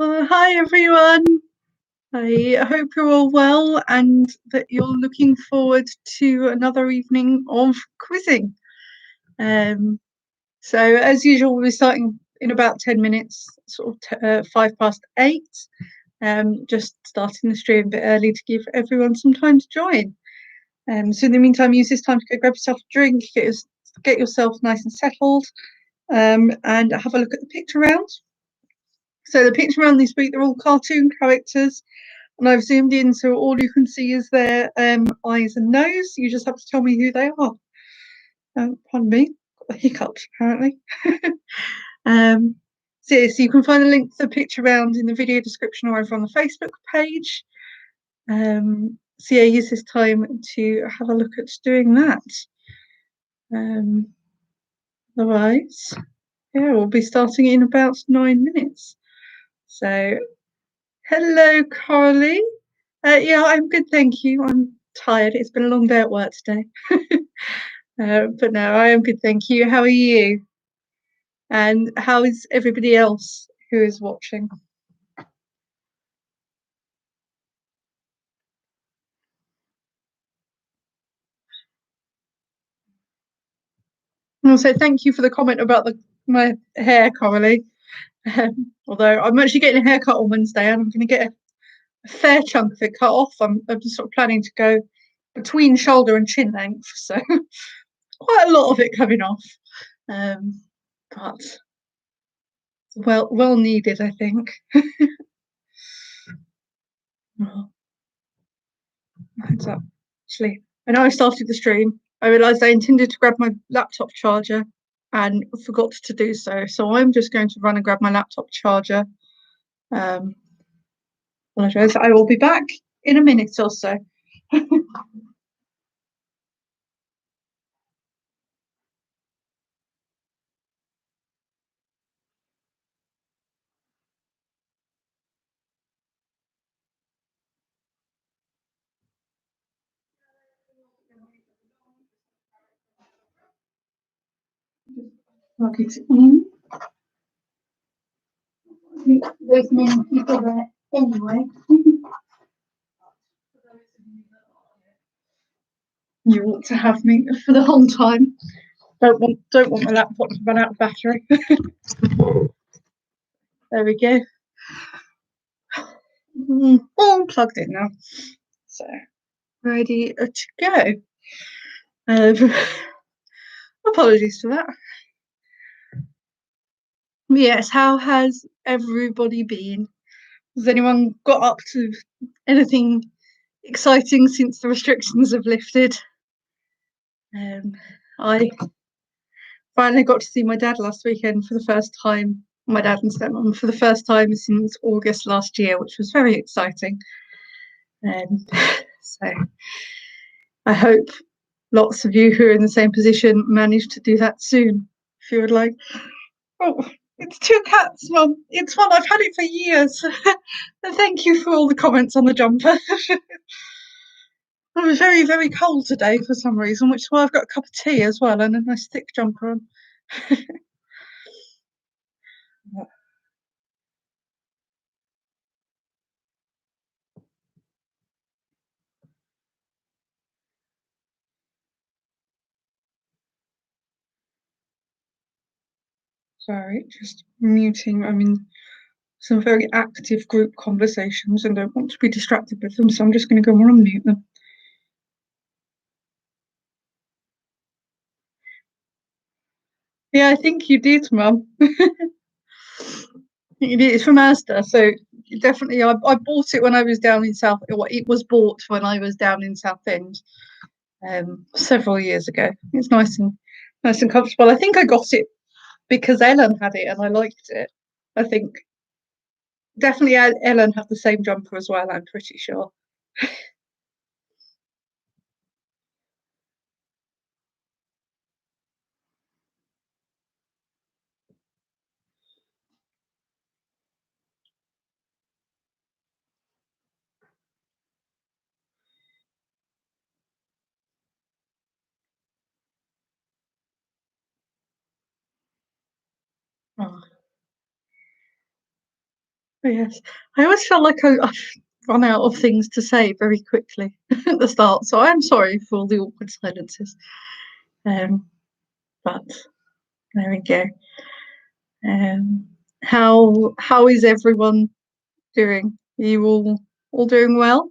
Hi everyone. I hope you're all well and that you're looking forward to another evening of quizzing. So as usual, we'll be starting in about 10 minutes, sort of 8:05. Just starting the stream a bit early to give everyone some time to join. So in the meantime, use this time to go grab yourself a drink, get yourself nice and settled, and have a look at the picture round. So the picture round this week, they're all cartoon characters. And I've zoomed in so all you can see is their eyes and nose. You just have to tell me who they are. Pardon me, got the hiccups apparently. So you can find a link to the picture round in the video description or over on the Facebook page. So yeah, use this time to have a look at doing that. Otherwise, yeah, we'll be starting in about 9 minutes. So, hello, Carly. Yeah, I'm good, thank you. I'm tired. It's been a long day at work today. But no, I am good, thank you. How are you? And how is everybody else who is watching? And also, thank you for the comment about my hair, Coralie. Although I'm actually getting a haircut on Wednesday and I'm going to get a fair chunk of it cut off. I'm just sort of planning to go between shoulder and chin length, so quite a lot of it coming off. But well needed, I think. Oh, heads up. Actually, I know I started the stream. I realised I intended to grab my laptop charger and forgot to do so. So I'm just going to run and grab my laptop charger. Apologise. I will be back in a minute or so. Plug it in. There's many people there anyway. You ought to have me for the whole time. Don't want my laptop to run out of battery. There we go. All plugged in now. So ready to go. Apologies for that. Yes, how has everybody been? Has anyone got up to anything exciting since the restrictions have lifted? I finally got to see my dad last weekend for the first time. My dad and stepmom for the first time since August last year, which was very exciting. So I hope lots of you who are in the same position manage to do that soon. If you would like. Oh, it's two cats, Mum. It's one. I've had it for years. And thank you for all the comments on the jumper. I was very, very cold today for some reason, which is why I've got a cup of tea as well and a nice thick jumper on. Sorry, just muting. I'm in some very active group conversations and don't want to be distracted with them, so I'm just going to go on and mute them. Yeah, I think you did, Mum. It's from Asda, so definitely. I bought it when I was down in South. It was bought when I was down in Southend, several years ago. It's nice and comfortable. I think I got it because Ellen had it and I liked it. I think definitely Ellen had the same jumper as well. I'm pretty sure. Oh. Yes, I always felt like I've run out of things to say very quickly at the start, so I'm sorry for all the awkward silences. Um, but there we go. How is everyone doing? Are you all doing well?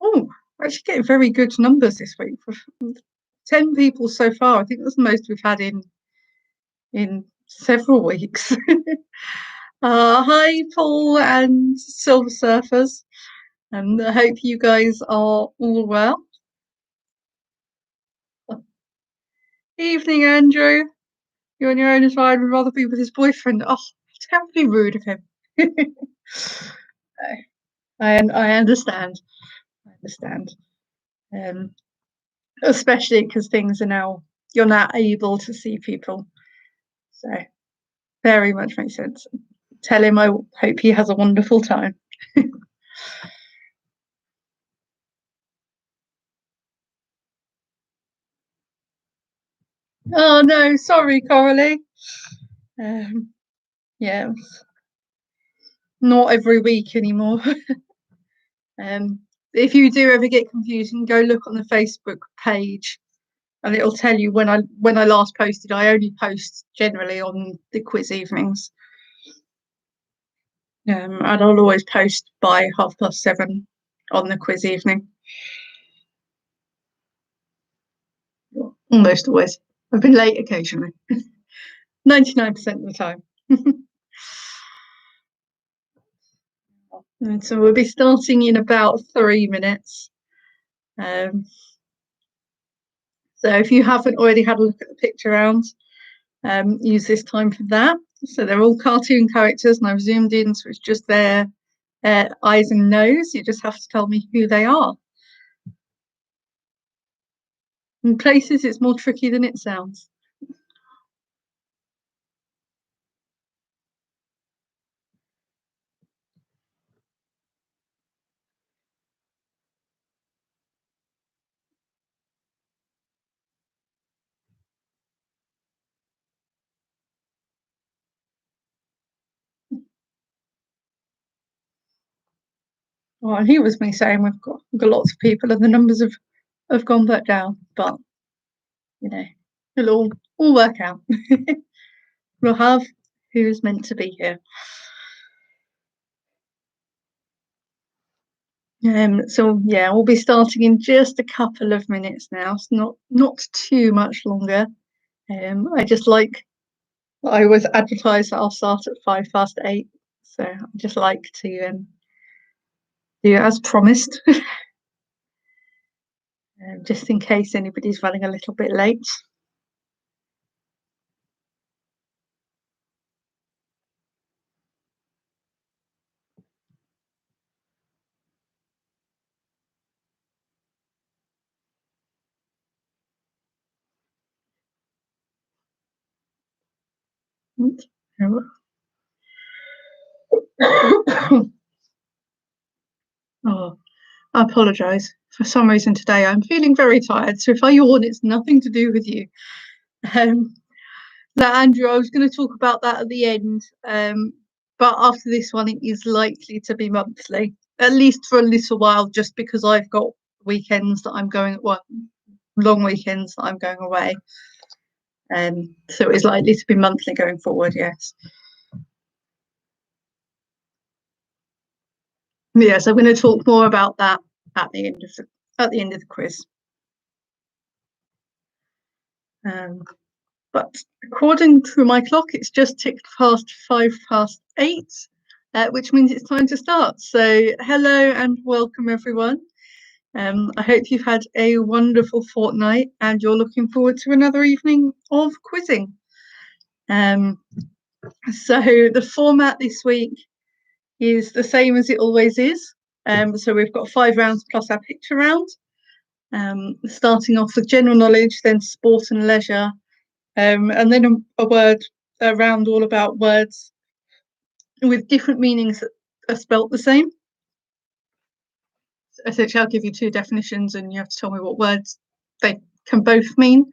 Oh, we're actually getting very good numbers this week. 10 people so far. I think that's the most we've had in several weeks. Hi, Paul and Silver Surfers. And I hope you guys are all well. Evening, Andrew. You're on your own as well. I'd rather be with his boyfriend. Oh, terribly rude of him. I understand. I understand. Um, Especially because things are now, you're not able to see people. So very much makes sense. Tell him I hope he has a wonderful time. Oh no, sorry, Coralie. Um, yeah, not every week anymore. um, if you do ever get confused, you can go look on the Facebook page, and it'll tell you when I last posted. I only post generally on the quiz evenings, and I'll always post by 7:30 on the quiz evening. Almost always. I've been late occasionally. 99% of the time. And so we'll be starting in about 3 minutes. Um, so if you haven't already had a look at the picture rounds, use this time for that. So they're all cartoon characters, and I've zoomed in, so it's just their eyes and nose. You just have to tell me who they are. In places, it's more tricky than it sounds. Well, and he was me saying we've got lots of people, and the numbers have gone back down, but you know, it'll all work out. We'll have who's meant to be here. So yeah, we'll be starting in just a couple of minutes now. It's not too much longer. I just like I always advertise that I'll start at 8:05, so I just like to do it as promised, just in case anybody's running a little bit late. Oh, I apologise. For some reason today I'm feeling very tired, so if I yawn, it's nothing to do with you. Um, Now, Andrew, I was going to talk about that at the end, but after this one, it is likely to be monthly, at least for a little while, just because I've got weekends that I'm going, well, long weekends that I'm going away. So it's likely to be monthly going forward, yes. Yes, I'm going to talk more about that at the end of the quiz. Um, but according to my clock, it's just ticked past 8:05, which means it's time to start. So hello and welcome everyone. I hope you've had a wonderful fortnight and you're looking forward to another evening of quizzing. So the format this week is the same as it always is. So we've got 5 rounds plus our picture round. Starting off with general knowledge, then sport and leisure, and then a word round all about words with different meanings that are spelt the same. essentially I'll give you two definitions and you have to tell me what words they can both mean.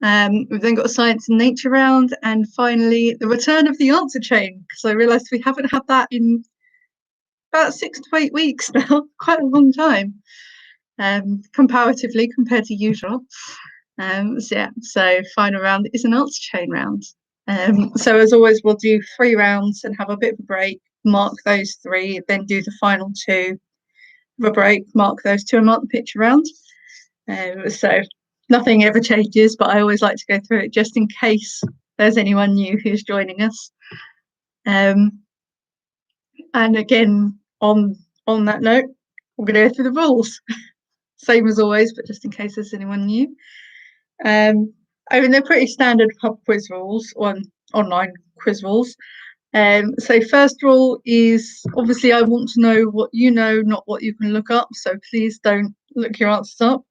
We've then got a science and nature round, and finally the return of the answer chain, because I realised we haven't had that in about 6 to 8 weeks now, quite a long time, comparatively compared to usual. So final round is an answer chain round. So as always, we'll do 3 rounds and have a bit of a break, mark those 3, then do the final 2, have a break, mark those 2, and mark the picture round. So nothing ever changes, but I always like to go through it just in case there's anyone new who's joining us. And again, on that note, we're going to go through the rules, same as always, but just in case there's anyone new. I mean, they're pretty standard pub quiz rules, online quiz rules. So first rule is, obviously I want to know what you know, not what you can look up, so please don't look your answers up.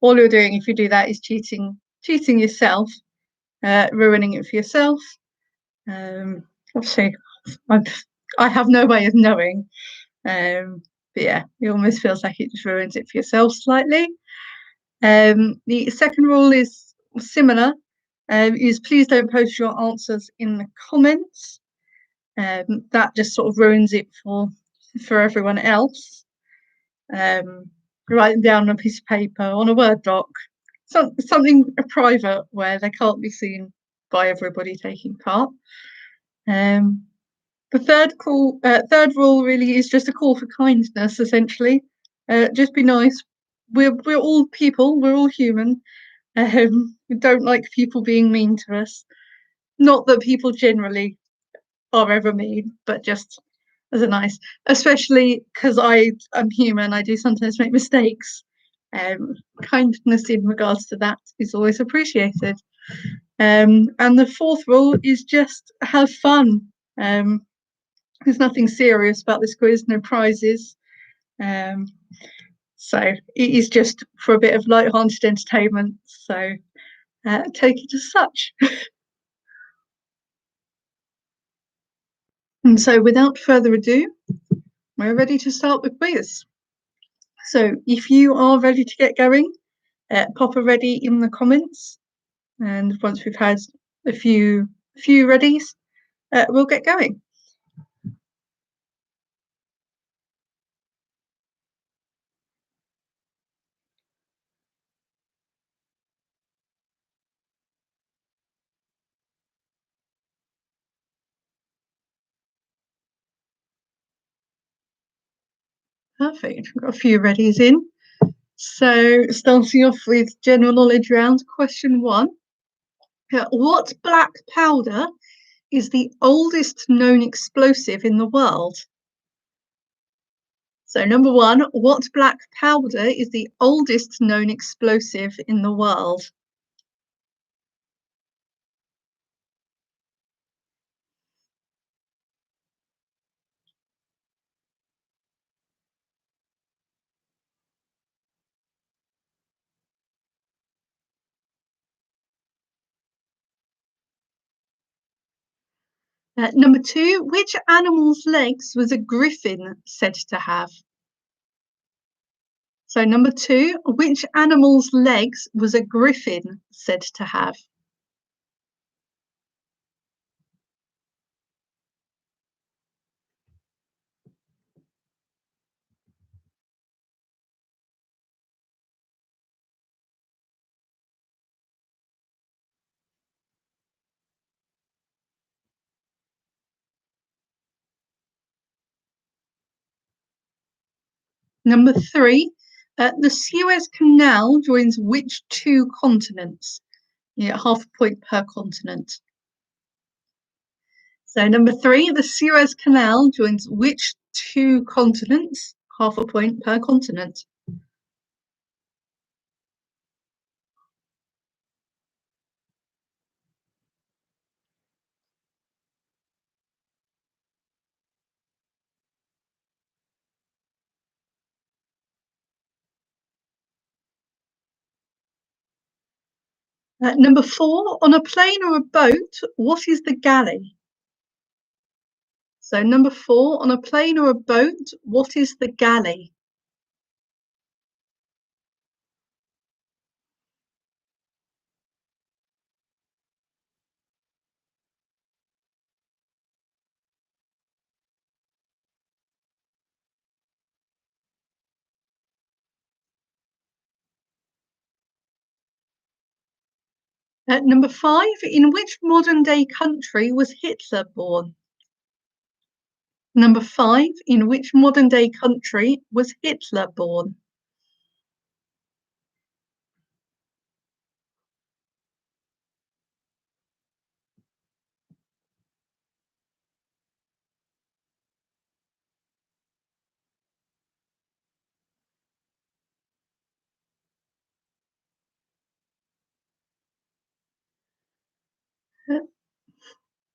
All you're doing if you do that is cheating yourself, ruining it for yourself. Obviously I have no way of knowing, but yeah, it almost feels like it just ruins it for yourself slightly. The second rule is similar, is please don't post your answers in the comments. That just sort of ruins it for everyone else. Write them down on a piece of paper, on a Word doc, something private where they can't be seen by everybody taking part. The third rule really is just a call for kindness, essentially. Just be nice. We're all people. We're all human. We don't like people being mean to us. Not that people generally are ever mean, but just as a nice, especially because I'm human, I do sometimes make mistakes. Kindness in regards to that is always appreciated. And the fourth rule is just have fun. There's nothing serious about this quiz, no prizes. So it is just for a bit of light-hearted entertainment. So take it as such. And so without further ado, we're ready to start the quiz. So if you are ready to get going, pop a ready in the comments. And once we've had a few readies, we'll get going. Perfect, we've got a few readies in. So starting off with general knowledge round, question 1. What black powder is the oldest known explosive in the world? So number 1, what black powder is the oldest known explosive in the world? Number 2, which animal's legs was a griffin said to have? So number 2, which animal's legs was a griffin said to have? Number 3, the Suez Canal joins which 2 continents? You get half a point per continent. So number 3, the Suez Canal joins which 2 continents? Half a point per continent. Number 4, on a plane or a boat, what is the galley? So number 4, on a plane or a boat, what is the galley? Number 5, in which modern-day country was Hitler born? Number 5, in which modern-day country was Hitler born?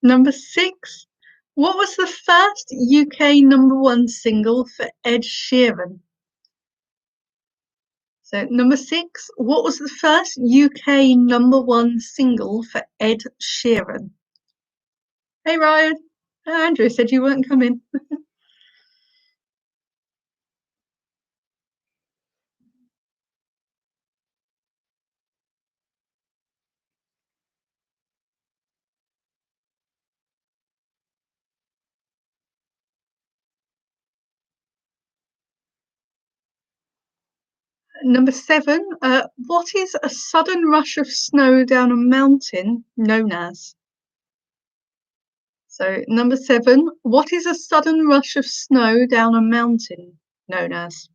Number 6, what was the first UK #1 single for Ed Sheeran? So, number 6, what was the first UK #1 single for Ed Sheeran? Hey, Ryan. Andrew said you weren't coming. Number 7, what is a sudden rush of snow down a mountain known as? So, number 7, what is a sudden rush of snow down a mountain known as?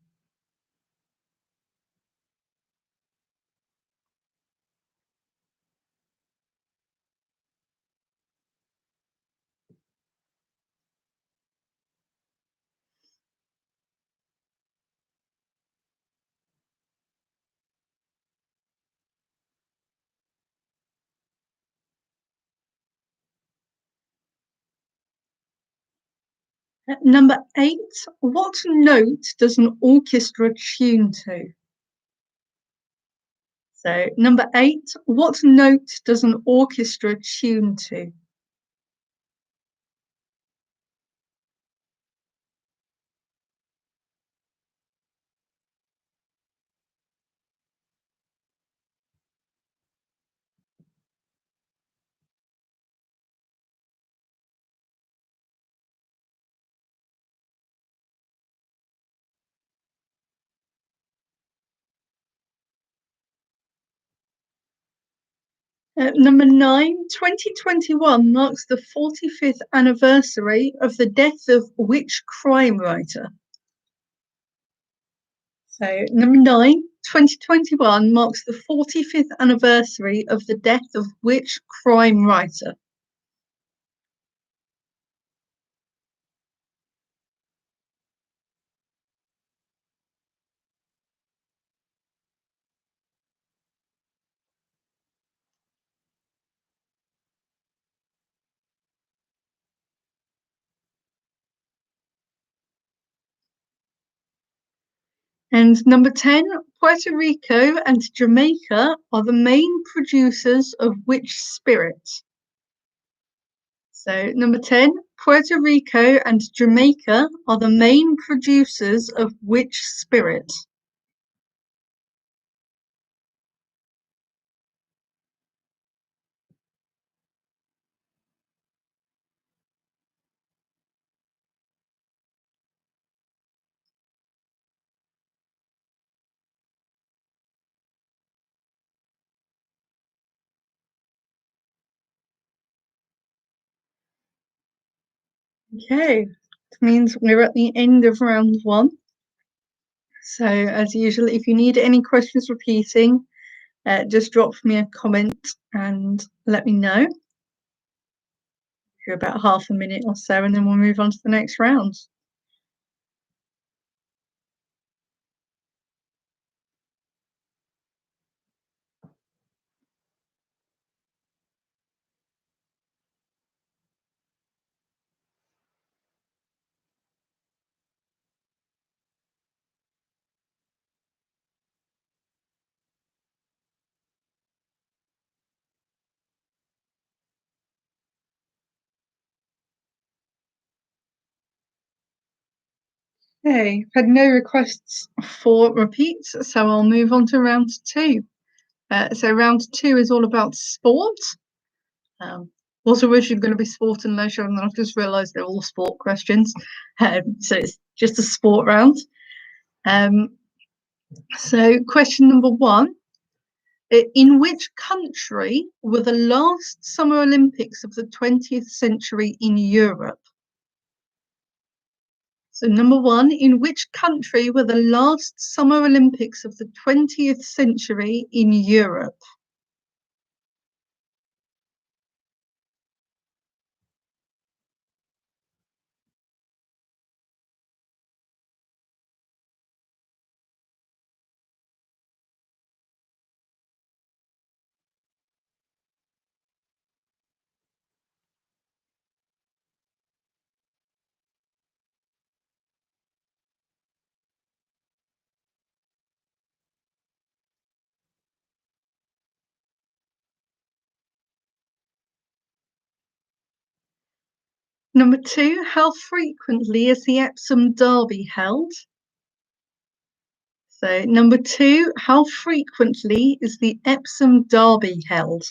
Number 8, what note does an orchestra tune to? So, number 8, what note does an orchestra tune to? Number 9, 2021 marks the 45th anniversary of the death of which crime writer? So, number 9, 2021 marks the 45th anniversary of the death of which crime writer? And number 10, Puerto Rico and Jamaica are the main producers of which spirit? So, number 10, Puerto Rico and Jamaica are the main producers of which spirit? Okay, it means we're at the end of round 1. So, as usual, if you need any questions repeating, just drop me a comment and let me know for about half a minute or so, and then we'll move on to the next round. Okay, I've had no requests for repeats, so I'll move on to round 2. So round 2 is all about sport. Was originally going to be sport and leisure, and then I've just realised they're all sport questions. So it's just a sport round. So question number 1, In which country were the last Summer Olympics of the 20th century in Europe? So number one, in which country were the last Summer Olympics of the 20th century in Europe? Number two, how frequently is the Epsom Derby held? So number two, how frequently is the Epsom Derby held?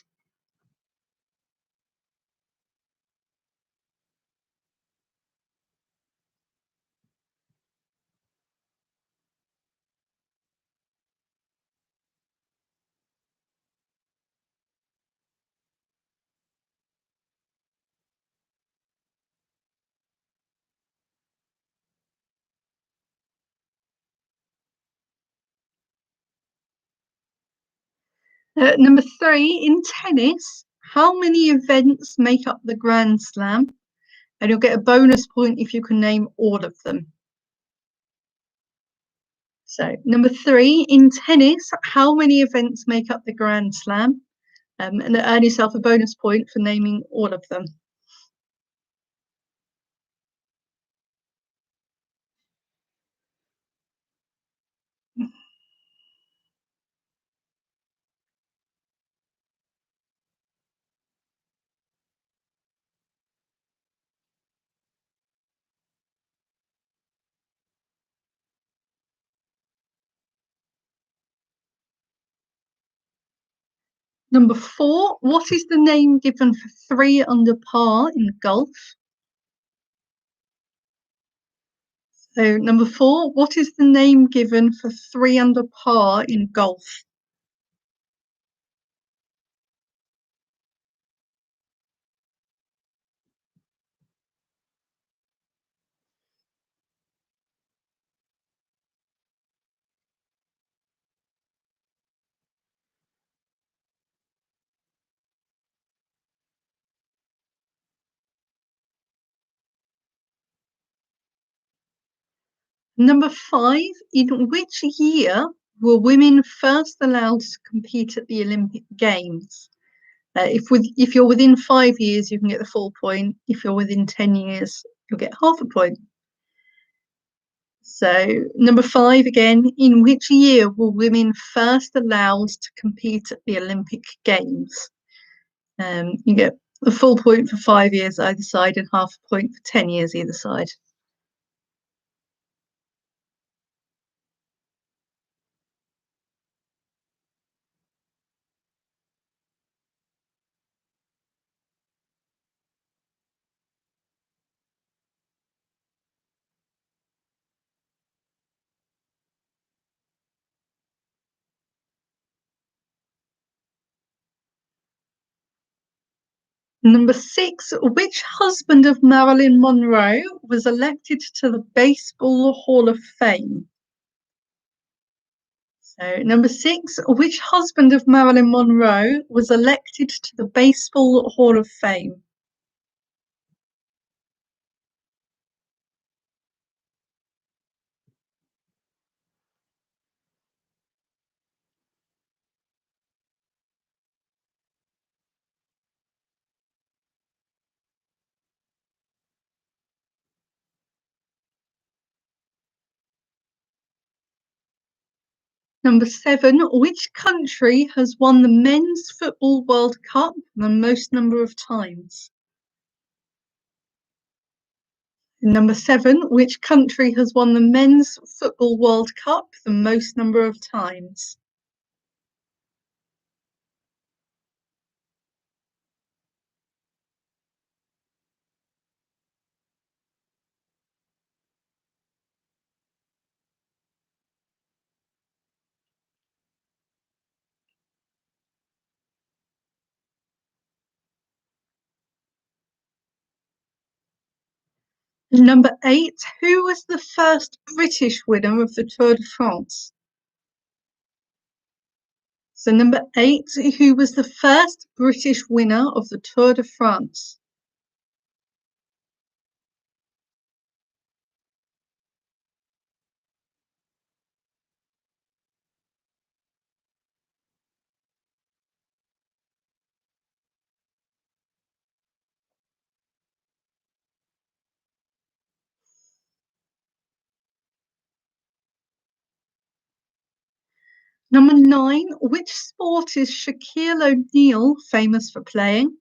Number three, in tennis, how many events make up the Grand Slam? And you'll get a bonus point if you can name all of them. So number three, in tennis, how many events make up the Grand Slam? And earn yourself a bonus point for naming all of them. Number four, what is the name given for 3 under par in golf? So number four, what is the name given for 3 under par in golf? Number five, in which year were women first allowed to compete at the Olympic Games? If you're within 5 years, you can get the full point. If you're within 10 years, you'll get half a point. So number five again, in which year were women first allowed to compete at the Olympic Games? You get a full point for 5 years either side and half a point for 10 years either side. Number six, which husband of Marilyn Monroe was elected to the Baseball Hall of Fame? So, number six, which husband of Marilyn Monroe was elected to the Baseball Hall of Fame? Number seven, which country has won the Men's Football World Cup the most number of times? Number seven, which country has won the Men's Football World Cup the most number of times? Number 8, who was the first British winner of the Tour de France? So number 8, who was the first British winner of the Tour de France? Number 9, which sport is Shaquille O'Neal famous for playing?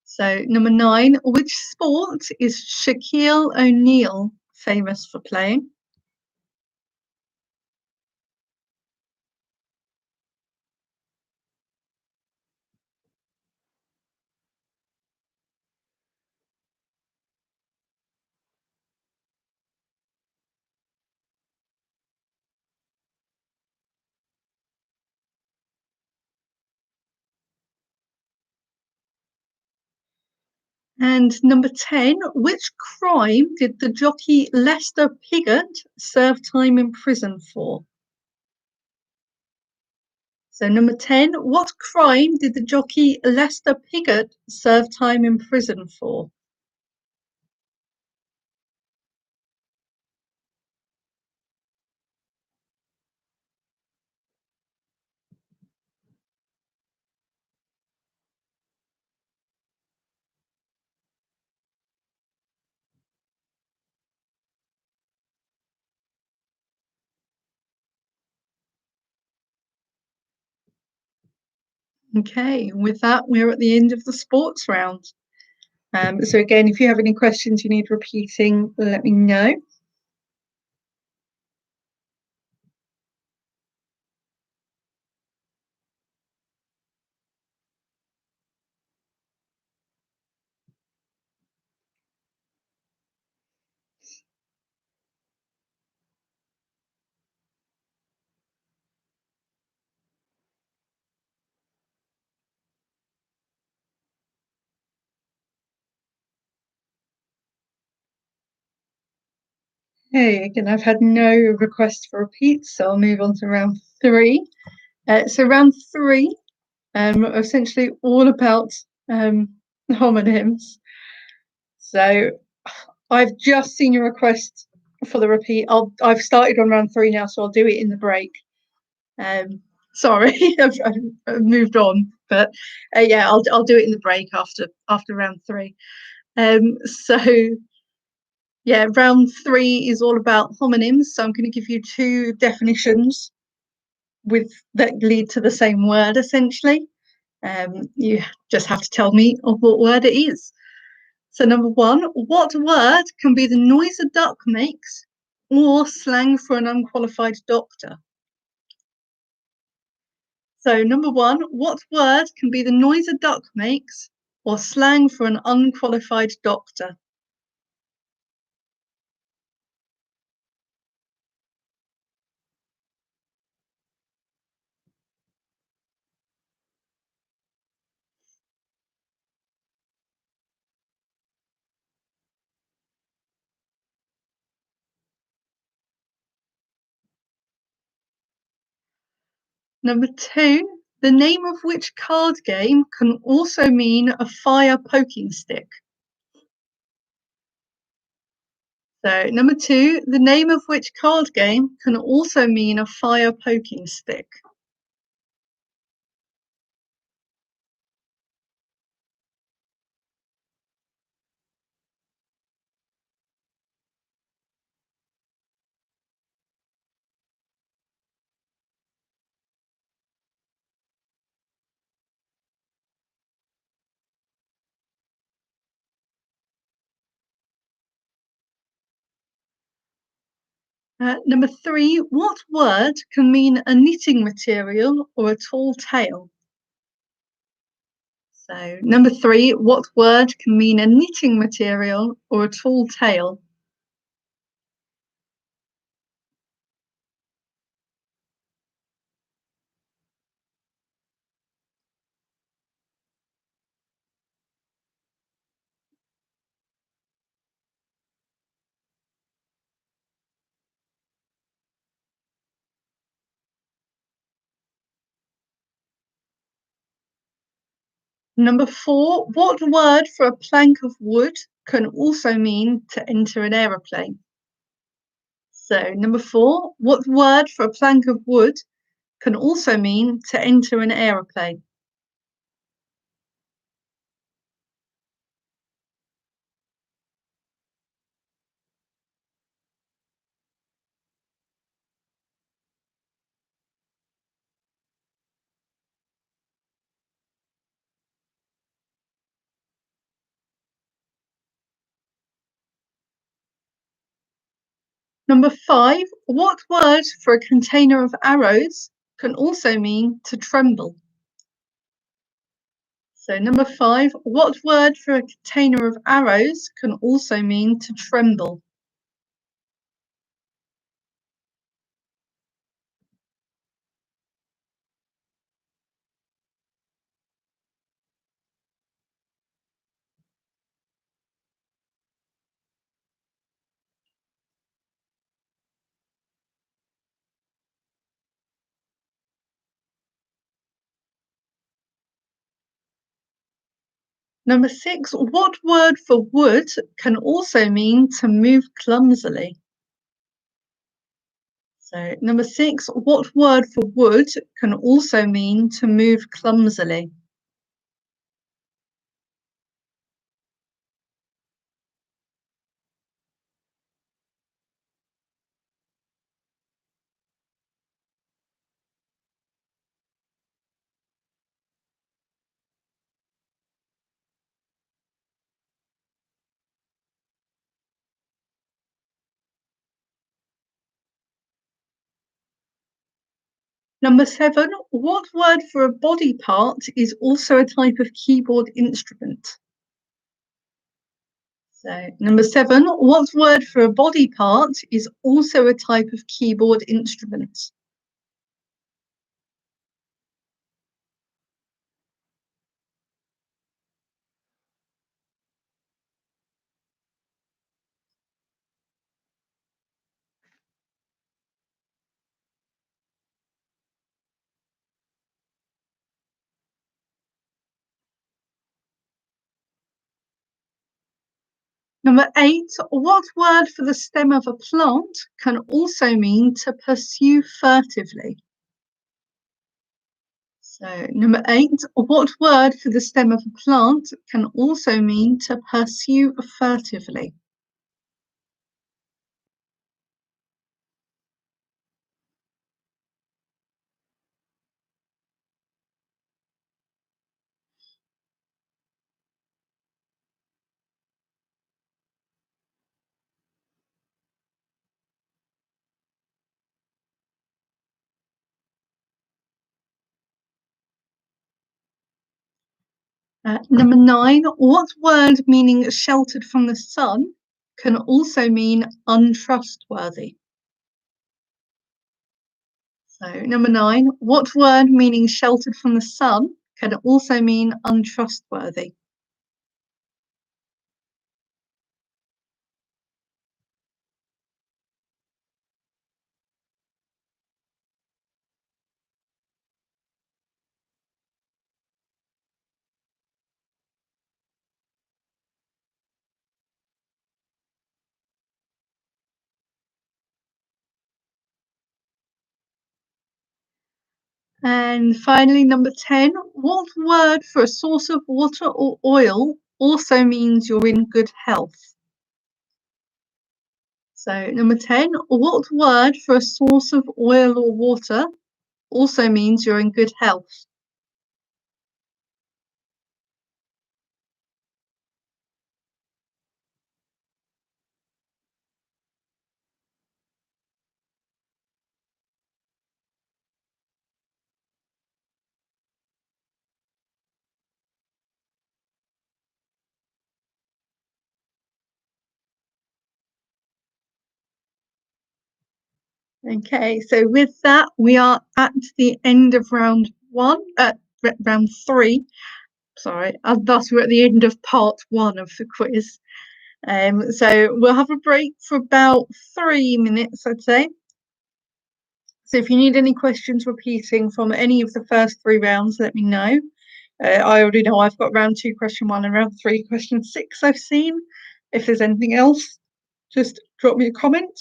So number 9, which sport is Shaquille O'Neal famous for playing? And number 10, which crime did the jockey Lester Piggott serve time in prison for? So number 10, what crime did the jockey Lester Piggott serve time in prison for? Okay, with that, we're at the end of the sports round. So again, if you have any questions you need repeating, let me know. Hey, again, I've had no request for repeats, so I'll move on to round 3. So round 3, essentially all about homonyms. So I've just seen your request for the repeat. I've started on round 3 now, so I'll do it in the break. Sorry, I've moved on, but yeah, I'll do it in the break after round 3. So yeah, round 3 is all about homonyms. So I'm going to give you 2 definitions with that lead to the same word essentially. You just have to tell me of what word it is. So number 1, what word can be the noise a duck makes or slang for an unqualified doctor? So number 1, what word can be the noise a duck makes or slang for an unqualified doctor? Number 2, the name of which card game can also mean a fire poking stick? So number 2, the name of which card game can also mean a fire poking stick? Number 3, what word can mean a knitting material or a tall tale? So number 3, what word can mean a knitting material or a tall tale? Number 4, what word for a plank of wood can also mean to enter an aeroplane? So, number 4, what word for a plank of wood can also mean to enter an aeroplane? Number 5, what word for a container of arrows can also mean to tremble? So, number 5, what word for a container of arrows can also mean to tremble? Number 6, what word for wood can also mean to move clumsily? So, number 6, what word for wood can also mean to move clumsily? Number 7, what word for a body part is also a type of keyboard instrument? So, number 7, what word for a body part is also a type of keyboard instrument? Number 8, what word for the stem of a plant can also mean to pursue furtively? So, number 8, what word for the stem of a plant can also mean to pursue furtively? Number 9, what word meaning sheltered from the sun can also mean untrustworthy? So, number 9, what word meaning sheltered from the sun can also mean untrustworthy? And finally, number 10, what word for a source of water or oil also means you're in good health? So, number 10, what word for a source of oil or water also means you're in good health? Okay, so with that, we are at the end of round 3. Sorry, thus we're at the end of part 1 of the quiz. So we'll have a break for about 3 minutes, I'd say. So if you need any questions repeating from any of the first 3 rounds, let me know. I already know I've got round 2, question 1, and round 3, question 6 I've seen. If there's anything else, just drop me a comment.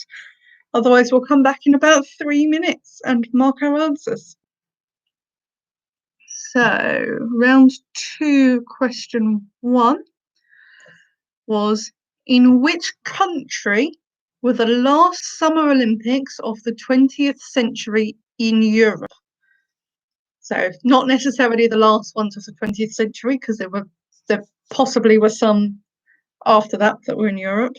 Otherwise, we'll come back in about 3 minutes and mark our answers. So, round 2, question 1 was, in which country were the last Summer Olympics of the 20th century in Europe? So not necessarily the last ones of the 20th century, because there possibly were some after that were in Europe.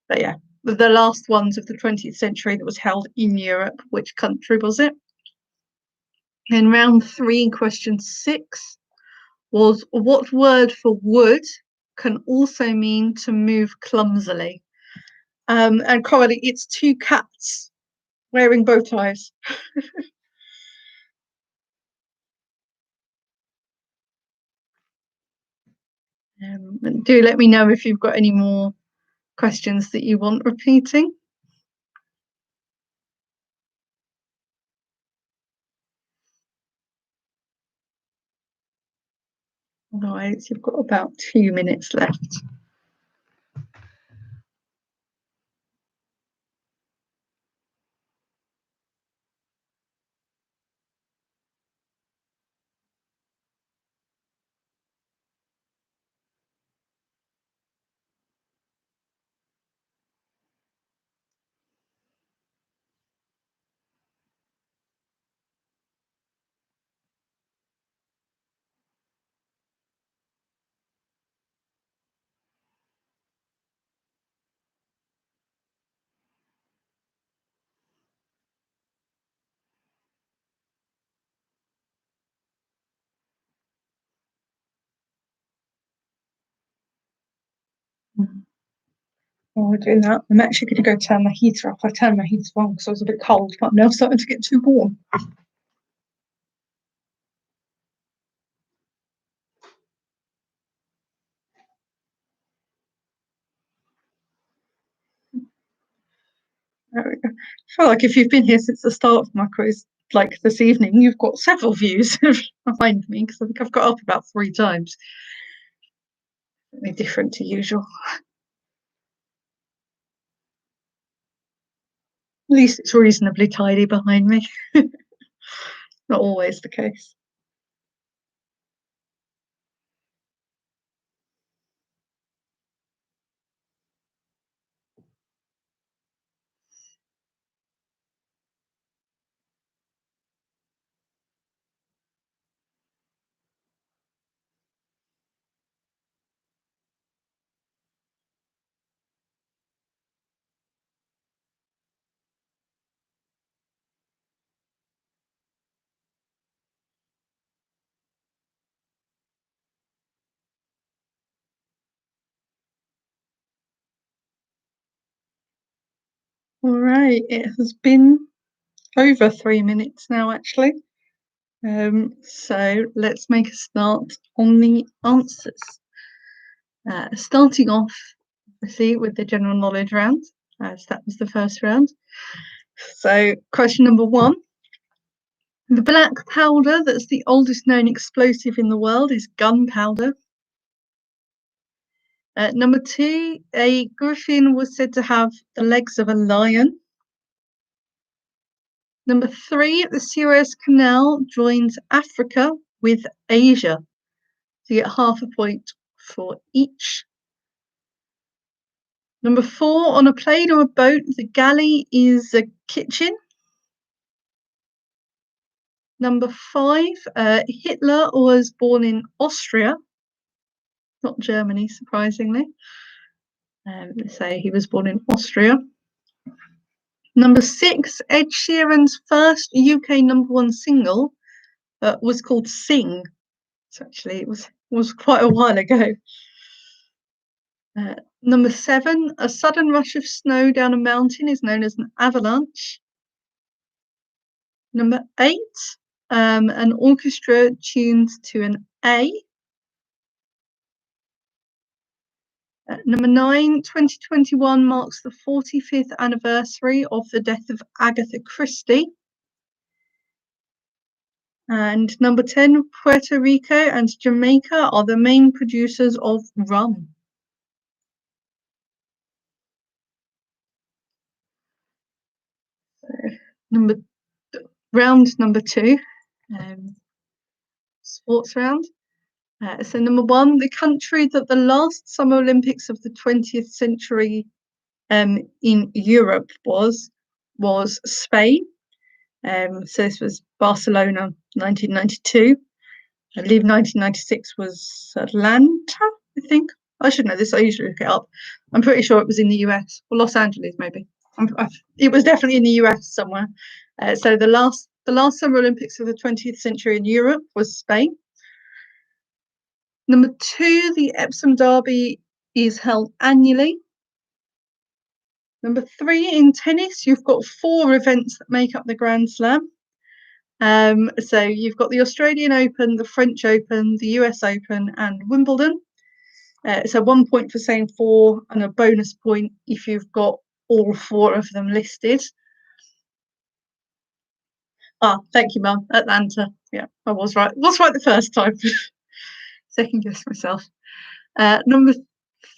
But yeah, the last ones of the 20th century that was held in Europe, which country was it? And round 3, question 6 was, what word for wood can also mean to move clumsily? And Coralie, it's 2 cats wearing bow ties. Do let me know if you've got any more questions that you want repeating. Right, you've got about 2 minutes left. While we're doing that, I'm actually going to go turn the heater up. I turned my heater on because I was a bit cold, but I'm now starting to get too warm. There we go. I feel like if you've been here since the start of my quiz, like this evening, you've got several views behind me, because I think I've got up about 3 times. Really different to usual. At least it's reasonably tidy behind me. Not always the case. All right, it has been over 3 minutes now, actually. So let's make a start on the answers. Starting off, obviously, with the general knowledge round, as that was the first round. So question number 1. The black powder that's the oldest known explosive in the world is gunpowder. Number 2, a griffin was said to have the legs of a lion. Number 3, the Suez Canal joins Africa with Asia. So you get half a point for each. Number 4, on a plane or a boat, the galley is a kitchen. Number 5, Hitler was born in Austria, not Germany, surprisingly. So he was born in Austria. Number 6, Ed Sheeran's first UK #1 single was called Sing. So actually, it was quite a while ago. Number 7, a sudden rush of snow down a mountain is known as an avalanche. Number 8, an orchestra tuned to an A. Number 9, 2021 marks the 45th anniversary of the death of Agatha Christie. And number 10, Puerto Rico and Jamaica are the main producers of rum. So, round number 2, sports round. So number 1, the country that the last Summer Olympics of the 20th century in Europe was Spain. So this was Barcelona, 1992. I believe 1996 was Atlanta, I think. I should know this, I usually look it up. I'm pretty sure it was in the US, or Los Angeles maybe. It was definitely in the US somewhere. So the last Summer Olympics of the 20th century in Europe was Spain. Number 2, the Epsom Derby is held annually. Number 3, in tennis, you've got 4 events that make up the Grand Slam. So you've got the Australian Open, the French Open, the US Open, and Wimbledon. So 1 point for saying 4 and a bonus point if you've got all 4 of them listed. Thank you, Mum. Atlanta. Yeah, I was right. Was right the first time. Second guess myself. Number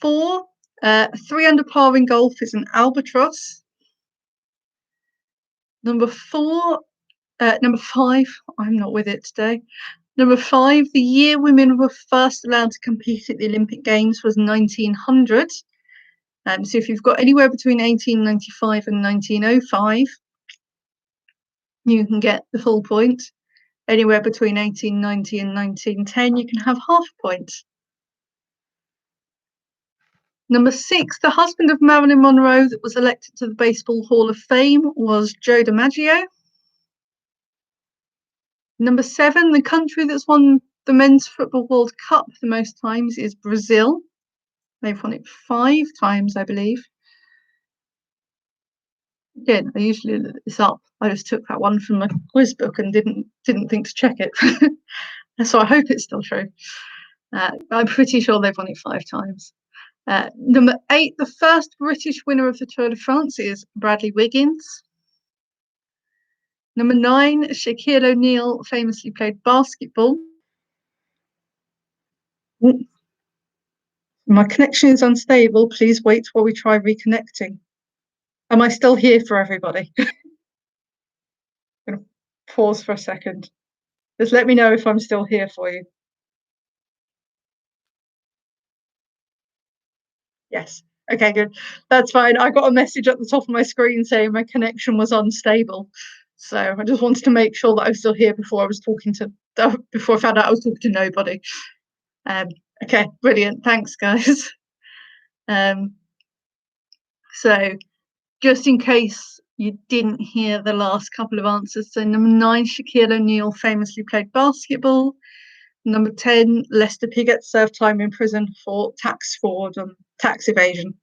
4, 3 under par in golf is an albatross. Number 5, I'm not with it today. Number 5, the year women were first allowed to compete at the Olympic Games was 1900. So if you've got anywhere between 1895 and 1905, you can get the full point. Anywhere between 1890 and 1910, you can have half a point. Number 6, the husband of Marilyn Monroe that was elected to the Baseball Hall of Fame was Joe DiMaggio. Number 7, the country that's won the Men's Football World Cup the most times is Brazil. They've won it 5 times, I believe. Again, I usually look this up. I just took that one from my quiz book and didn't think to check it. So I hope it's still true. I'm pretty sure they've won it 5 times. Number 8, the first British winner of the Tour de France is Bradley Wiggins. Number 9, Shaquille O'Neal famously played basketball. My connection is unstable. Please wait while we try reconnecting. Am I still here for everybody? I'm going to pause for a second. Just let me know if I'm still here for you. Yes. Okay, good. That's fine. I got a message at the top of my screen saying my connection was unstable. So I just wanted to make sure that I was still here before I found out I was talking to nobody. Okay, brilliant. Thanks, guys. So just in case you didn't hear the last couple of answers, so number 9, Shaquille O'Neal famously played basketball. Number 10, Lester Piggott served time in prison for tax fraud and tax evasion.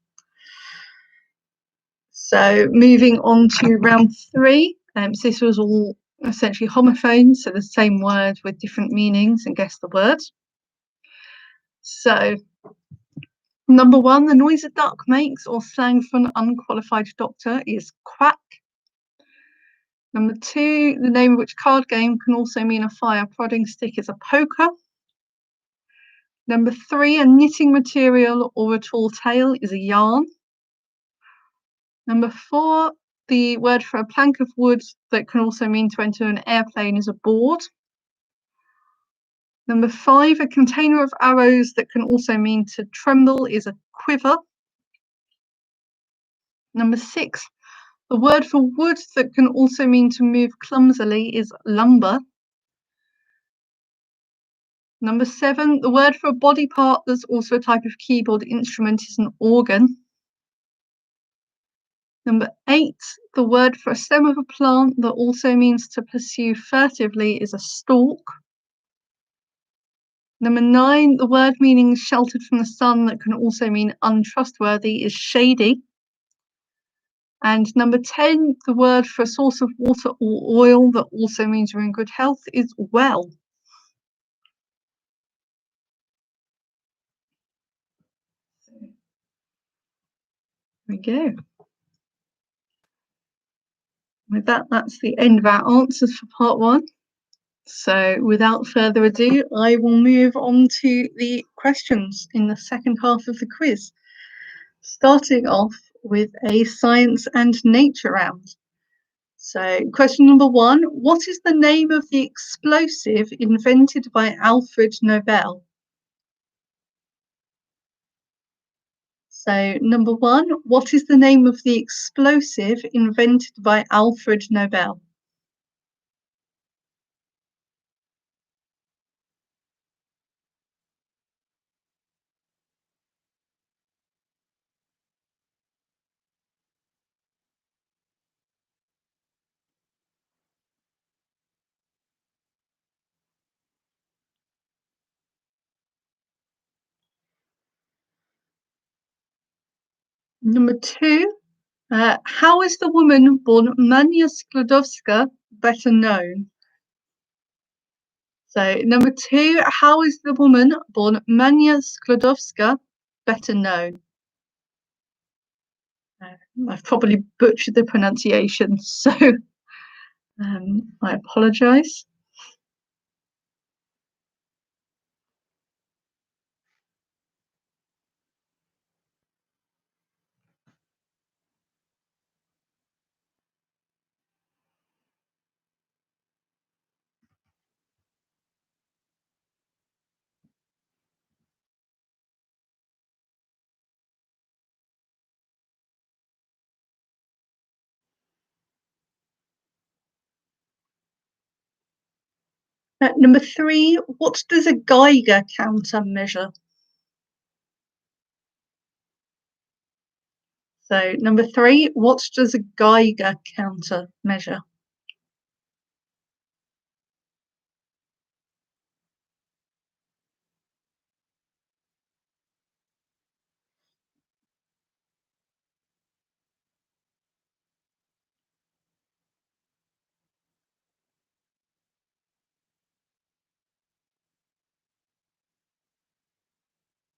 So moving on to round 3, so this was all essentially homophones, so the same word with different meanings, and guess the word. So number 1, the noise a duck makes, or slang for an unqualified doctor, is quack. Number 2, the name of which card game can also mean a fire prodding stick is a poker. Number 3, a knitting material or a tall tale is a yarn. Number 4, the word for a plank of wood that can also mean to enter an airplane is a board. Number 5, a container of arrows that can also mean to tremble is a quiver. Number 6, the word for wood that can also mean to move clumsily is lumber. Number 7, the word for a body part that's also a type of keyboard instrument is an organ. Number 8, the word for a stem of a plant that also means to pursue furtively is a stalk. Number 9, the word meaning sheltered from the sun that can also mean untrustworthy is shady. And number 10, the word for a source of water or oil that also means you're in good health is well. There we go. With that, that's the end of our answers for part 1. So without further ado, I will move on to the questions in the second half of the quiz, starting off with a science and nature round. So question number 1, what is the name of the explosive invented by Alfred Nobel? So number 1, what is the name of the explosive invented by Alfred Nobel? Number 2, how is the woman born Mania Sklodowska better known? So number 2, how is the woman born Mania Sklodowska better known? I've probably butchered the pronunciation, so I apologise. Number 3, what does a Geiger counter measure? So number 3, what does a Geiger counter measure?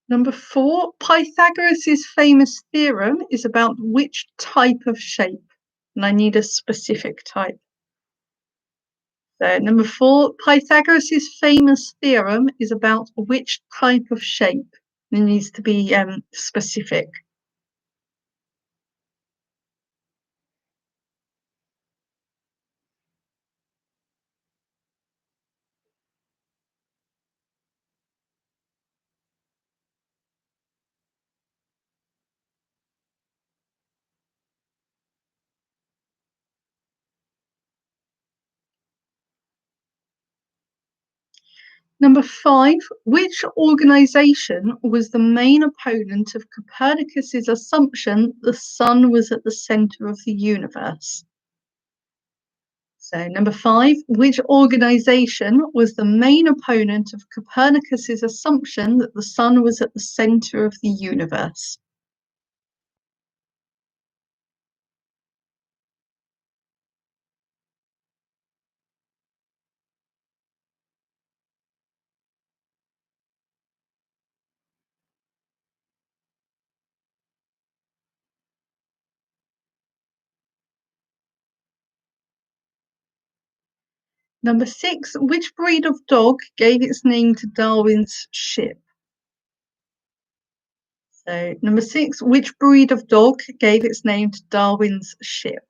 Number 4, Pythagoras' famous theorem is about which type of shape? And I need a specific type. So number 4, Pythagoras' famous theorem is about which type of shape? It needs to be specific. Number 5, which organization was the main opponent of Copernicus's assumption the sun was at the center of the universe? So number 5, which organization was the main opponent of Copernicus's assumption that the sun was at the center of the universe? Number 6, which breed of dog gave its name to Darwin's ship? So number 6, which breed of dog gave its name to Darwin's ship?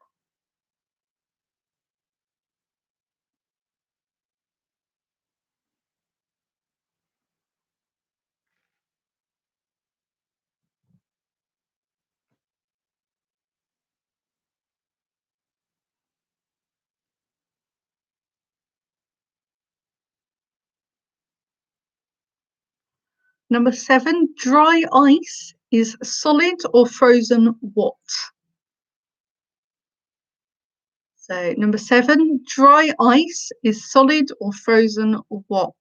Number 7, dry ice is solid or frozen what? So number 7, dry ice is solid or frozen what?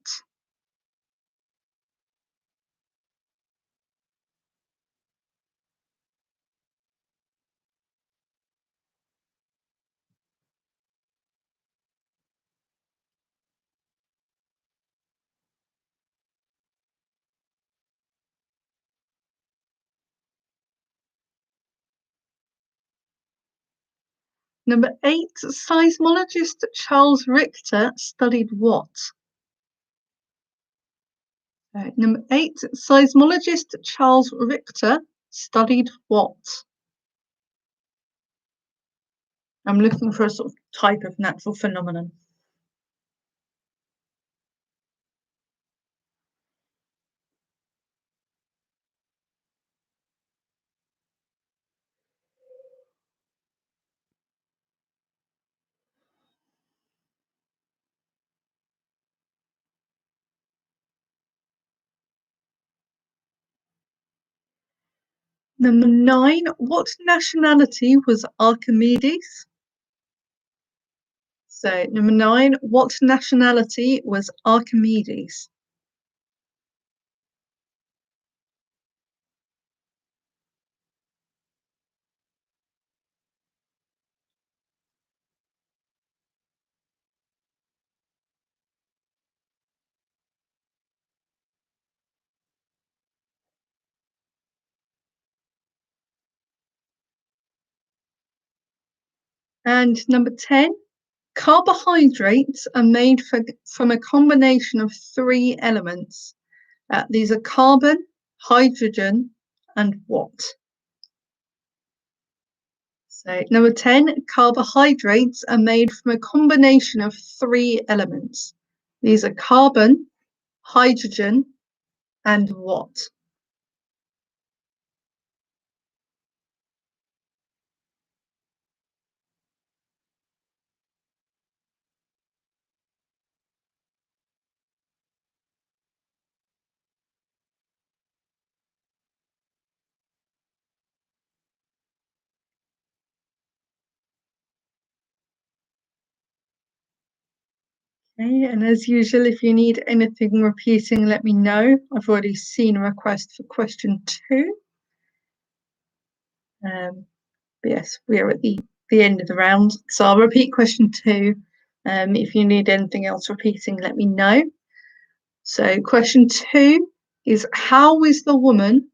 Number 8, seismologist Charles Richter studied what? Number 8, seismologist Charles Richter studied what? I'm looking for a sort of type of natural phenomenon. Number 9, what nationality was Archimedes? So, number 9, what nationality was Archimedes? And number 10, carbohydrates are made from a combination of 3 elements. These are carbon, hydrogen, and what? So, number 10, carbohydrates are made from a combination of 3 elements. These are carbon, hydrogen, and what? Okay, and as usual, if you need anything repeating, let me know. I've already seen a request for question 2. But yes, we are at the end of the round. So I'll repeat question 2. If you need anything else repeating, let me know. So question 2 is, how is the woman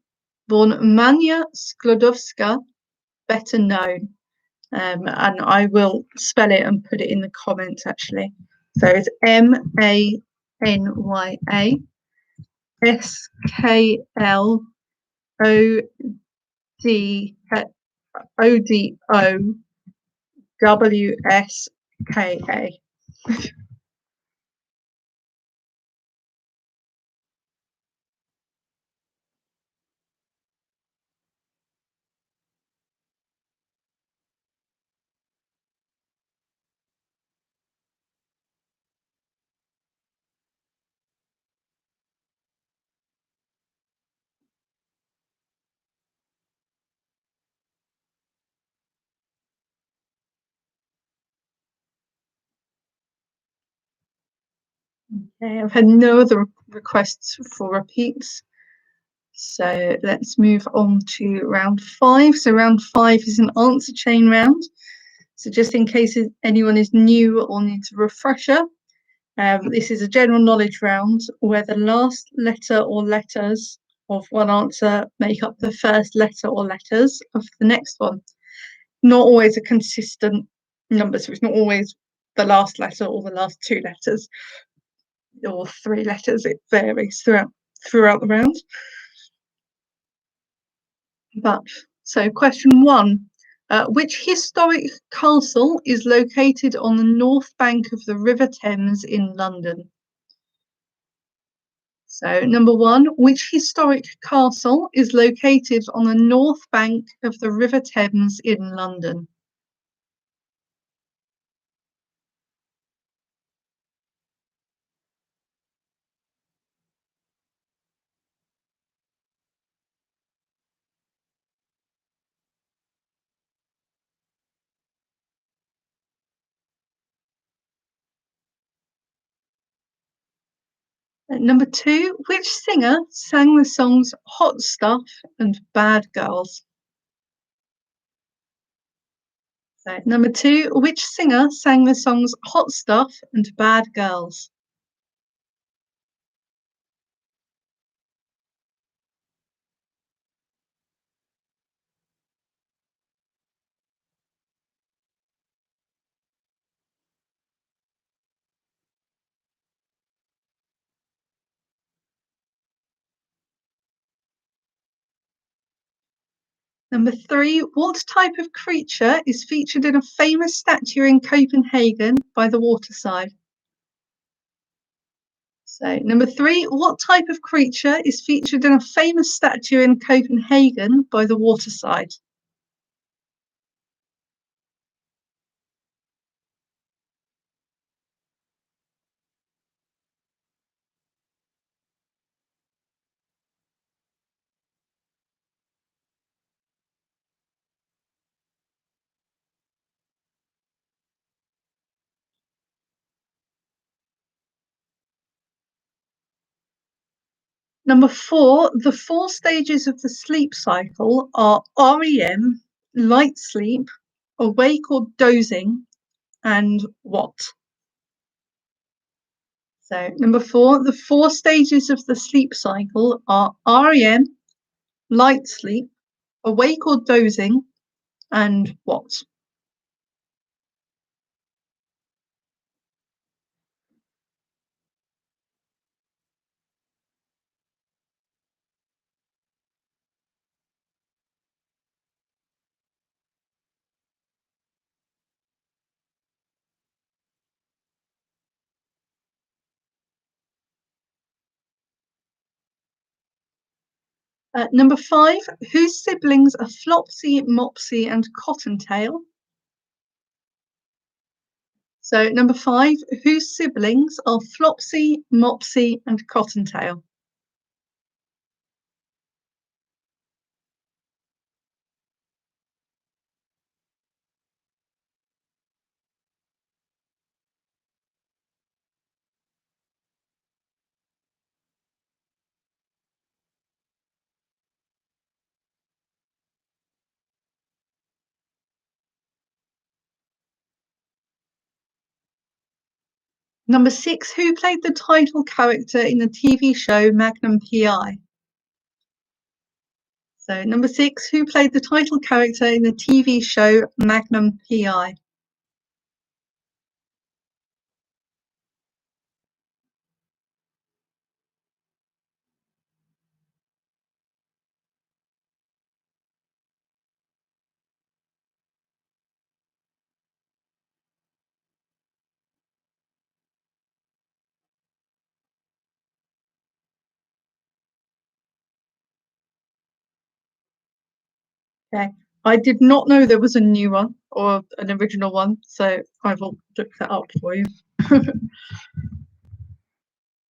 born Mania Sklodowska better known? And I will spell it and put it in the comments actually. So it's Mania Sklodowska. Okay, I've had no other requests for repeats. So let's move on to round 5. So round 5 is an answer chain round. So just in case anyone is new or needs a refresher, this is a general knowledge round where the last letter or letters of one answer make up the first letter or letters of the next one. Not always a consistent number, so it's not always the last letter or the last 2 letters or 3 letters. It varies throughout the round. But so question 1, which historic castle is located on the north bank of the River Thames in London? So number 1, which historic castle is located on the north bank of the River Thames in London? Number 2, which singer sang the songs Hot Stuff and Bad Girls? So number 2, which singer sang the songs Hot Stuff and Bad Girls? Number 3, what type of creature is featured in a famous statue in Copenhagen by the waterside? So, number 3, what type of creature is featured in a famous statue in Copenhagen by the waterside? Number 4, the 4 stages of the sleep cycle are REM, light sleep, awake or dozing, and what? So, number 4, the 4 stages of the sleep cycle are REM, light sleep, awake or dozing, and what? Number 5, whose siblings are Flopsy, Mopsy, and Cottontail? So, number 5, whose siblings are Flopsy, Mopsy, and Cottontail? Number 6, who played the title character in the TV show Magnum PI? So, number 6, who played the title character in the TV show Magnum PI? Okay. I did not know there was a new one or an original one, so I will look that up for you.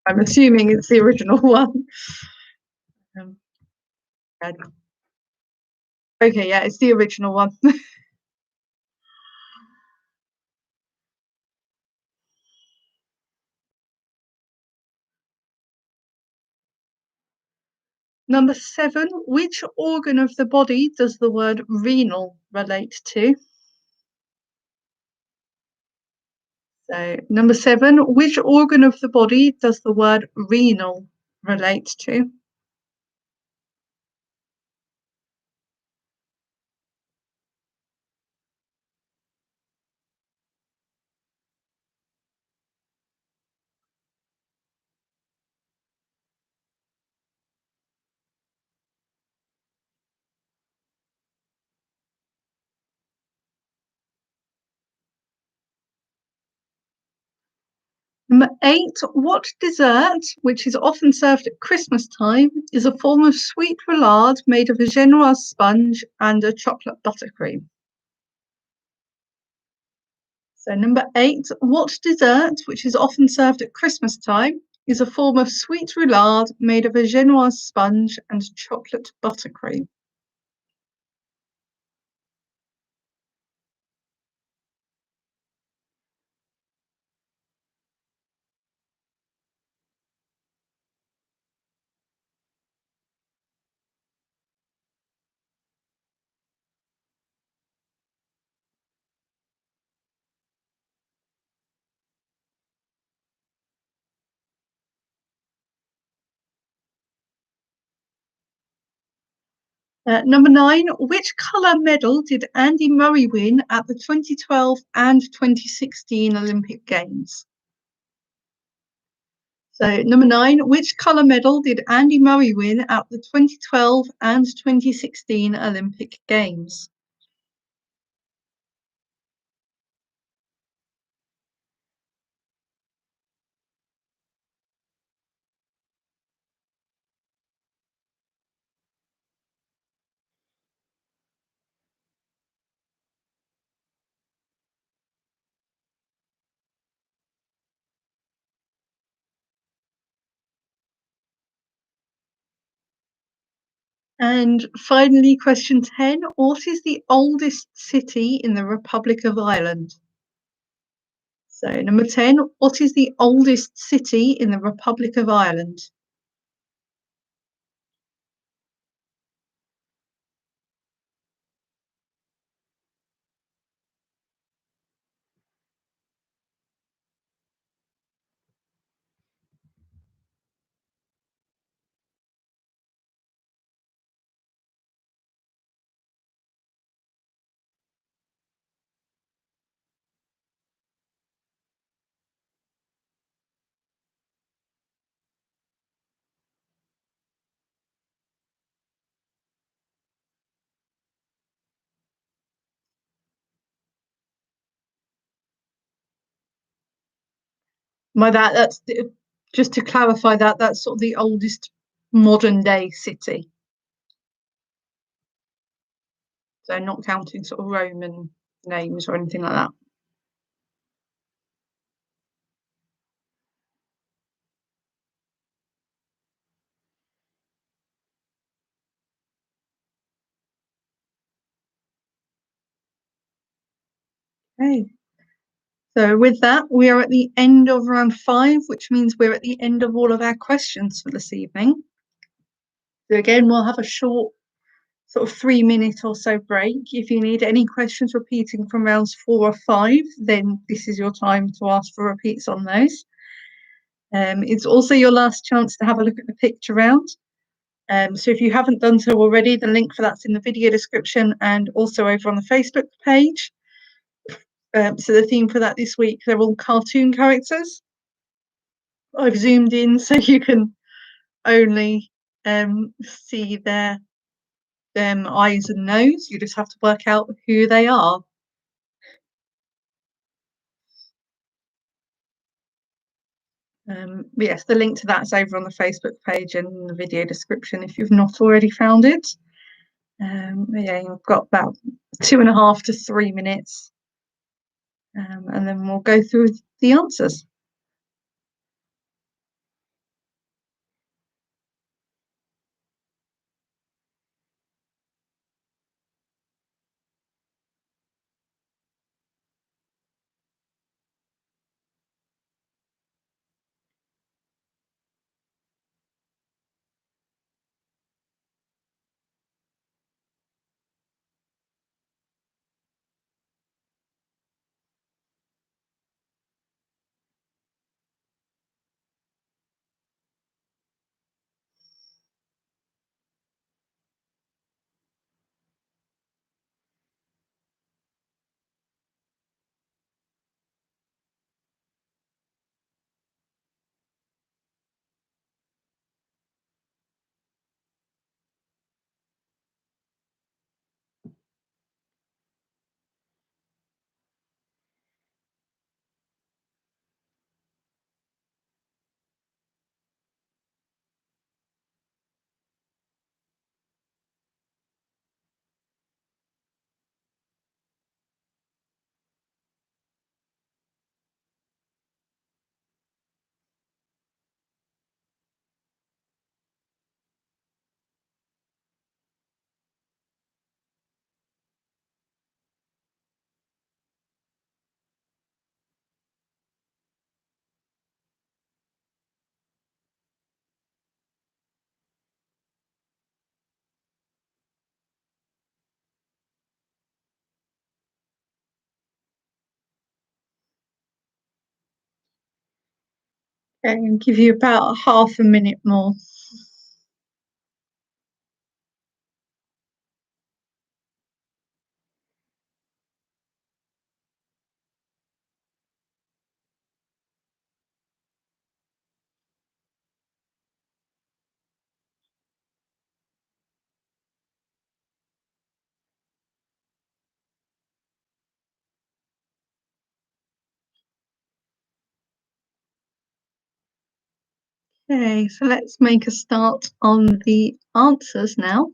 I'm assuming it's the original one. Um, okay, yeah, it's the original one. Number 7, which organ of the body does the word renal relate to? So, number 7, which organ of the body does the word renal relate to? Number 8, what dessert, which is often served at Christmas time, is a form of sweet roulade made of a genoise sponge and a chocolate buttercream? So, number 8, what dessert, which is often served at Christmas time, is a form of sweet roulade made of a genoise sponge and chocolate buttercream? Number 9, which colour medal did Andy Murray win at the 2012 and 2016 Olympic Games? So number 9, which colour medal did Andy Murray win at the 2012 and 2016 Olympic Games? And finally, question 10, what is the oldest city in the Republic of Ireland? So number 10, what is the oldest city in the Republic of Ireland? By that, that's just to clarify that that's sort of the oldest modern day city. So not counting sort of Roman names or anything like that. Okay. So with that, we are at the end of round 5, which means we're at the end of all of our questions for this evening. So again, we'll have a short sort of 3-minute or so break. If you need any questions repeating from rounds 4 or 5, then this is your time to ask for repeats on those. It's also your last chance to have a look at the picture round. So if you haven't done so already, the link for that's in the video description and also over on the Facebook page. So the theme for that this week, they're all cartoon characters. I've zoomed in so you can only see their eyes and nose. You just have to work out who they are. But yes, the link to that's over on the Facebook page and in the video description if you've not already found it. Yeah, you've got about 2.5 to 3 minutes, and then we'll go through the answers. Okay, and give you about half a minute more. Okay, so let's make a start on the answers now.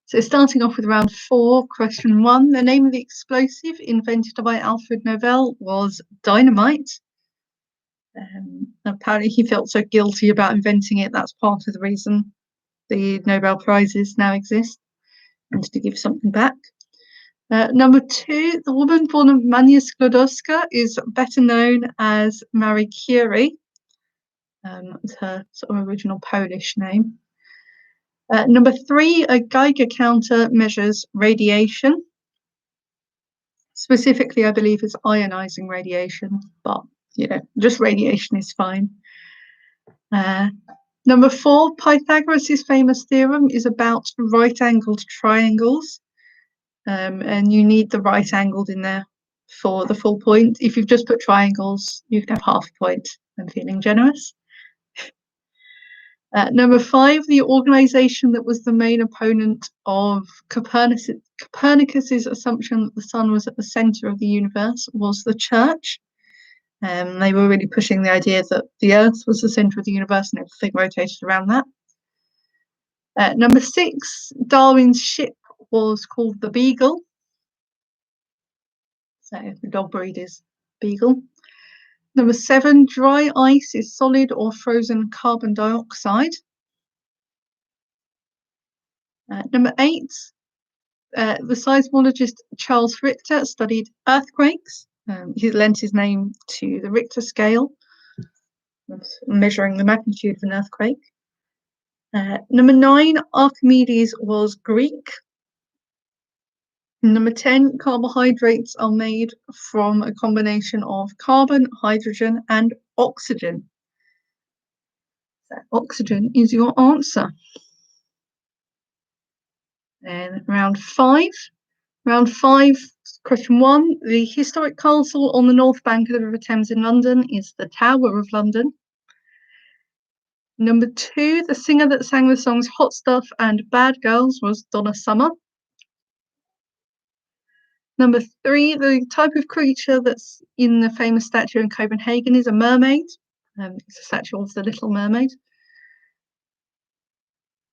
So starting off with round 4, question 1. The name of the explosive invented by Alfred Nobel was dynamite. Apparently he felt so guilty about inventing it. That's part of the reason the Nobel Prizes now exist, and to give something back. Number 2, the woman born of Mania Sklodowska is better known as Marie Curie. That's her sort of original Polish name. Number 3, a Geiger counter measures radiation. Specifically, I believe it's ionizing radiation, but just radiation is fine. Number 4, Pythagoras' famous theorem is about right-angled triangles, and you need the right-angled in there for the full point. If you've just put triangles, you can have half a point. I'm feeling generous. Number 5, the organization that was the main opponent of Copernicus's assumption that the sun was at the center of the universe was the Church. They were really pushing the idea that the Earth was the center of the universe and everything rotated around that. Number 6, Darwin's ship was called the Beagle. So the dog breed is Beagle. Number 7, dry ice is solid or frozen carbon dioxide. Number 8, the seismologist Charles Richter studied earthquakes. He lent his name to the Richter scale, measuring the magnitude of an earthquake. Number 9, Archimedes was Greek. Number 10, carbohydrates are made from a combination of carbon, hydrogen, and oxygen. So oxygen is your answer. And round 5, question 1. The historic castle on the north bank of the River Thames in London is the Tower of London. Number 2, the singer that sang the songs Hot Stuff and Bad Girls was Donna Summer. Number 3, the type of creature that's in the famous statue in Copenhagen is a mermaid. It's a statue of the Little Mermaid.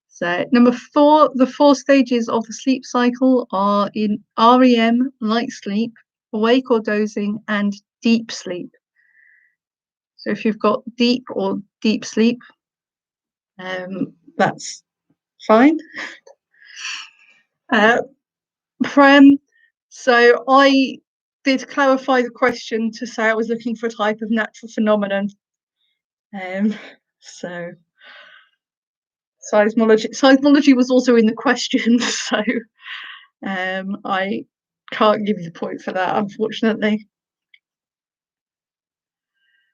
So number 4, the 4 stages of the sleep cycle are in REM, light sleep, awake or dozing, and deep sleep. So if you've got deep or deep sleep, that's fine. Prem. So I did clarify the question to say I was looking for a type of natural phenomenon. So seismology was also in the question, so I can't give you the point for that, unfortunately.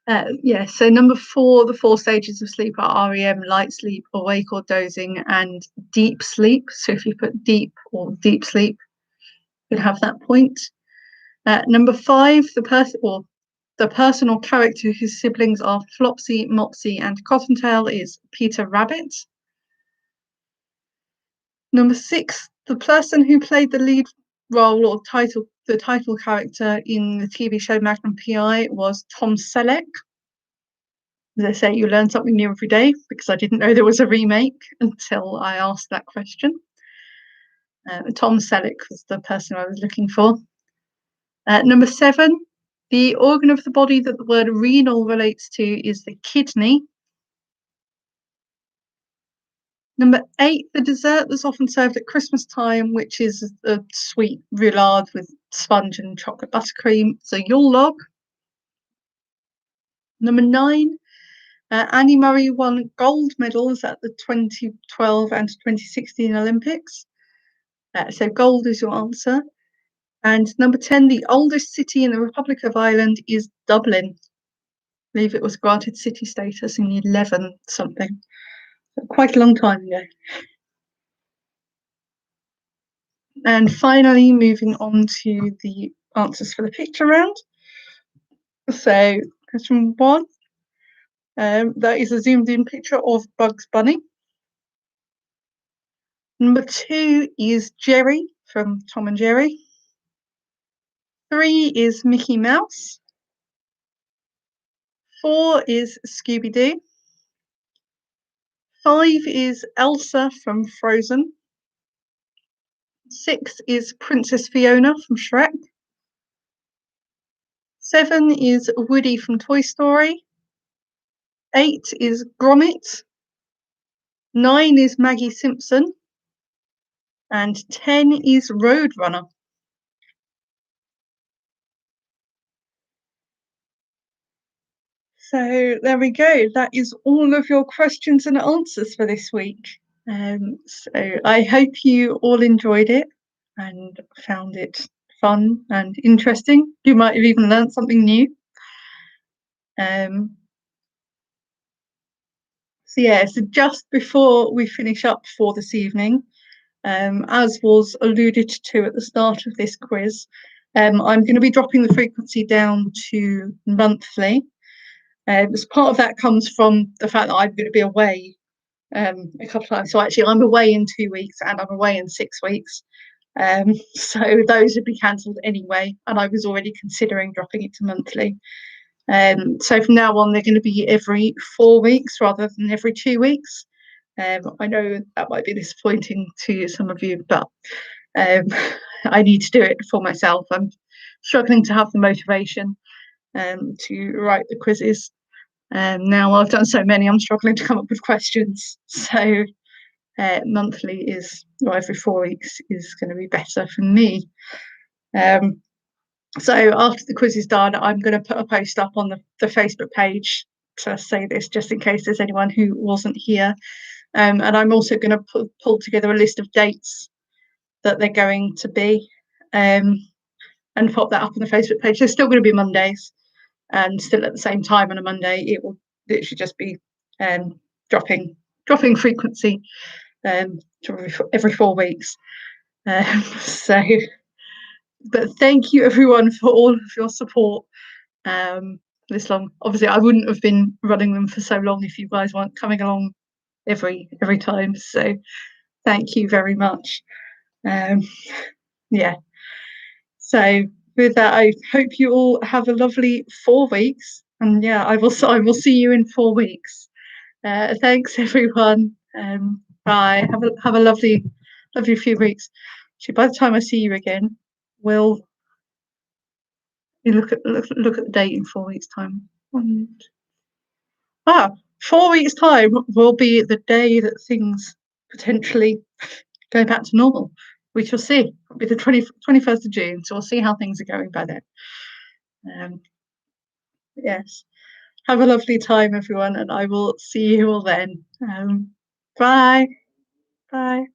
So number 4, the 4 stages of sleep are REM, light sleep, awake or dozing, and deep sleep. So if you put deep or deep sleep, you'll have that point. Number 5, the person or character whose siblings are Flopsy, Mopsy, and Cottontail is Peter Rabbit. Number 6, the person who played the lead role or the title character in the TV show Magnum PI was Tom Selleck. As I say, you learn something new every day, because I didn't know there was a remake until I asked that question. Tom Selleck was the person I was looking for. Number 7, the organ of the body that the word renal relates to is the kidney. Number 8, the dessert that's often served at Christmas time, which is a sweet roulade with sponge and chocolate buttercream, is a Yule log. Number 9, Annie Murray won gold medals at the 2012 and 2016 Olympics. So gold is your answer. And number 10, the oldest city in the Republic of Ireland is Dublin. I believe it was granted city status in 11 something. Quite a long time ago. And finally, moving on to the answers for the picture round. So question 1, that is a zoomed in picture of Bugs Bunny. Number 2 is Jerry from Tom and Jerry. 3 is Mickey Mouse. 4 is Scooby-Doo. 5 is Elsa from Frozen. 6 is Princess Fiona from Shrek. 7 is Woody from Toy Story. 8 is Gromit. 9 is Maggie Simpson. And 10 is Roadrunner. So there we go. That is all of your questions and answers for this week. So I hope you all enjoyed it and found it fun and interesting. You might have even learned something new. So just before we finish up for this evening, as was alluded to at the start of this quiz, I'm going to be dropping the frequency down to monthly. As part of that comes from the fact that I'm going to be away a couple of times. So actually, I'm away in 2 weeks and I'm away in 6 weeks. So those would be cancelled anyway, and I was already considering dropping it to monthly. So from now on, they're going to be every 4 weeks rather than every 2 weeks. I know that might be disappointing to some of you, but I need to do it for myself. I'm struggling to have the motivation to write the quizzes. Now I've done so many, I'm struggling to come up with questions. So monthly is, or every 4 weeks is going to be better for me. So after the quiz is done, I'm going to put a post up on the Facebook page to say this, just in case there's anyone who wasn't here. And I'm also going to pull together a list of dates that they're going to be, and pop that up on the Facebook page. They're still going to be Mondays, and still at the same time on a Monday. It will literally just be dropping frequency to every 4 weeks. So, but thank you everyone for all of your support this long. Obviously, I wouldn't have been running them for so long if you guys weren't coming along every time. So, thank you very much. Yeah. So with that, I hope you all have a lovely 4 weeks, and yeah, I will see you in 4 weeks. Thanks everyone. Bye. Have a lovely few weeks. Actually, by the time I see you again, we'll look at the date in 4 weeks' time. 4 weeks' time will be the day that things potentially go back to normal. We shall see. It'll be the 21st of June, so we'll see how things are going by then. Yes. Have a lovely time, everyone, and I will see you all then. Bye. Bye.